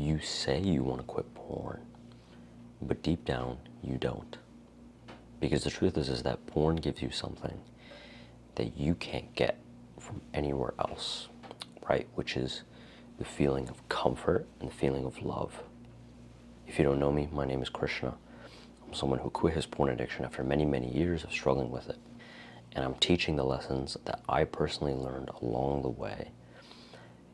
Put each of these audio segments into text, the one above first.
you say you want to quit porn, but deep down, you don't. Because the truth is that porn gives you something that you can't get from anywhere else, right? Which is the feeling of comfort and the feeling of love. If you don't know me, my name is Krishna. I'm someone who quit his porn addiction after many, many years of struggling with it. And I'm teaching the lessons that I personally learned along the way.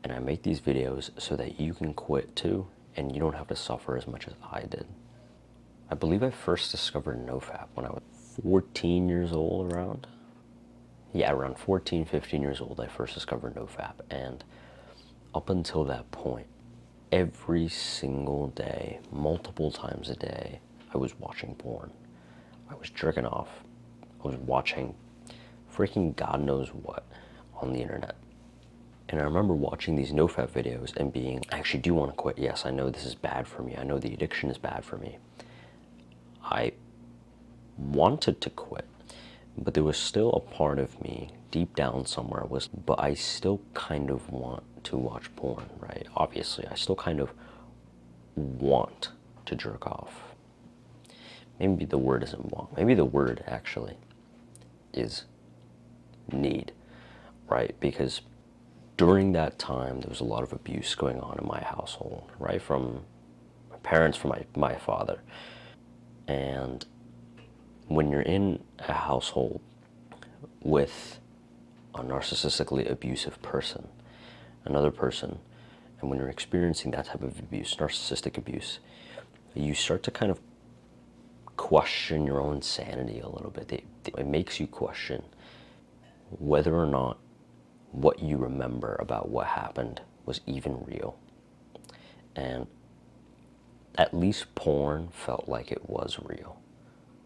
And I make these videos so that you can quit too, and you don't have to suffer as much as I did. I believe I first discovered NoFap when I was 14 years old around. Yeah, around 14, 15 years old, I first discovered NoFap. And up until that point, every single day, multiple times a day, I was watching porn. I was jerking off. I was watching freaking God knows what on the internet. And I remember watching these NoFap videos and being, I actually do want to quit. Yes, I know this is bad for me. I know the addiction is bad for me. I wanted to quit, but there was still a part of me deep down somewhere but I still kind of want to watch porn, right? Obviously, I still kind of want to jerk off. Maybe the word isn't want. Maybe the word actually is need, right? Because during that time, there was a lot of abuse going on in my household, right? From my parents, from my father. And when you're in a household with a narcissistically abusive person, another person, and when you're experiencing that type of abuse, narcissistic abuse, you start to kind of question your own sanity a little bit. It makes you question whether or not what you remember about what happened was even real. And at least porn felt like it was real,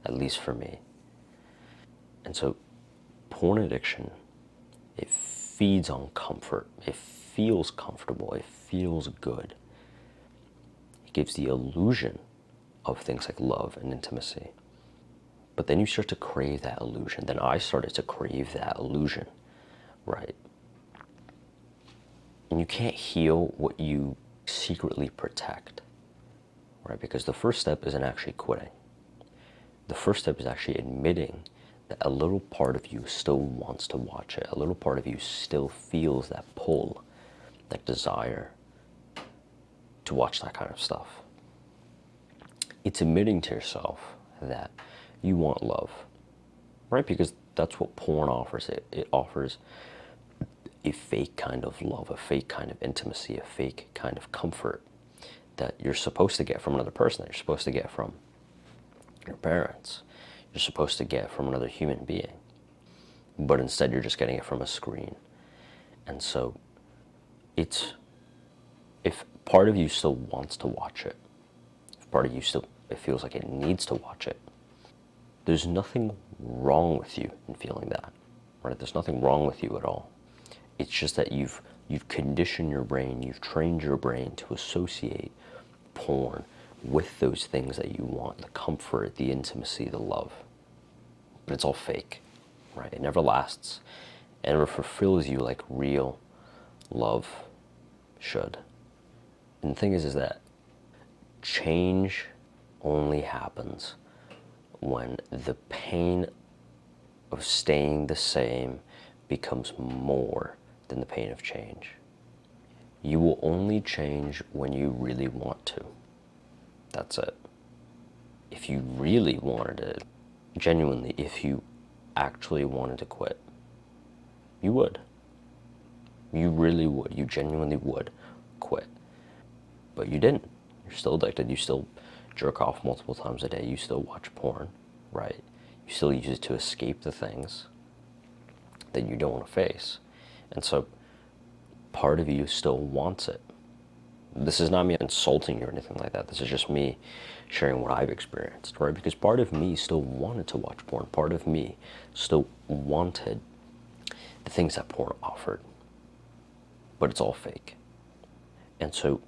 at least for me. And so porn addiction, it feeds on comfort. It feels comfortable. It feels good. It gives the illusion of things like love and intimacy. But then you start to crave that illusion. Then I started to crave that illusion, right? And you can't heal what you secretly protect, right? Because the first step isn't actually quitting. The first step is actually admitting that a little part of you still wants to watch it. A little part of you still feels that pull, that desire to watch that kind of stuff. It's admitting to yourself that you want love, right? Because that's what porn offers. It offers a fake kind of love, a fake kind of intimacy, a fake kind of comfort that you're supposed to get from another person, that you're supposed to get from your parents, you're supposed to get from another human being. But instead you're just getting it from a screen. And so if part of you still wants to watch it, if part of you still, it feels like it needs to watch it, there's nothing wrong with you in feeling that, right? There's nothing wrong with you at all. It's just that you've conditioned your brain, you've trained your brain to associate porn with those things that you want, the comfort, the intimacy, the love. But it's all fake, right? It never lasts. It never fulfills you like real love should. And the thing is that change only happens when the pain of staying the same becomes more than the pain of change. You will only change when you really want to. That's it. If you really wanted it, genuinely, if you actually wanted to quit, you would. You really would. You genuinely would quit. But you didn't. You're still addicted. You still jerk off multiple times a day. You still watch porn, right? You still use it to escape the things that you don't want to face. And so part of you still wants it. This is not me insulting you or anything like that. This is just me sharing what I've experienced, right? Because part of me still wanted to watch porn. Part of me still wanted the things that porn offered. But it's all fake. And so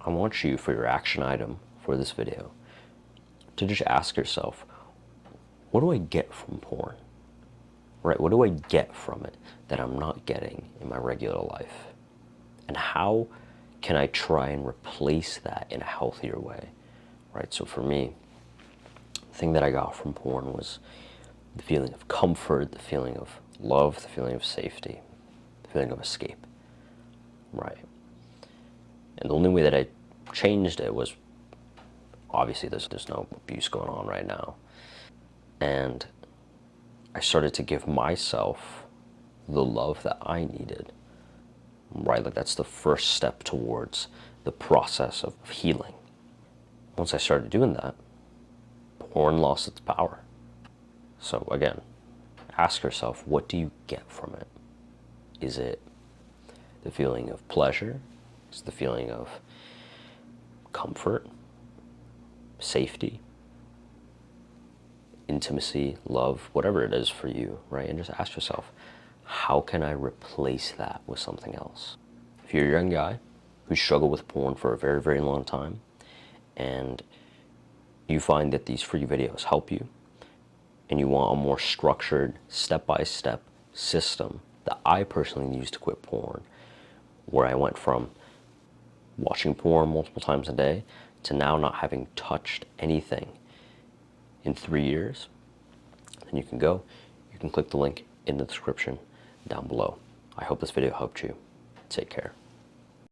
I want you, for your action item for this video, to just ask yourself, what do I get from porn? Right? What do I get from it that I'm not getting in my regular life? And how can I try and replace that in a healthier way, right? So for me, the thing that I got from porn was the feeling of comfort, the feeling of love, the feeling of safety, the feeling of escape, right? And the only way that I changed it was, obviously there's no abuse going on right now. And I started to give myself the love that I needed, right? Like that's the first step towards the process of healing. Once I started doing that, porn lost its power. So again, ask yourself, what do you get from it? Is it the feeling of pleasure? Is it the feeling of comfort, safety, intimacy, love, whatever it is for you, right? And just ask yourself, how can I replace that with something else? If you're a young guy who struggled with porn for a very, very long time, and you find that these free videos help you, and you want a more structured, step-by-step system that I personally use to quit porn, where I went from watching porn multiple times a day to now not having touched anything in 3 years, then you can click the link in the description down below. I hope this video helped you. Take care.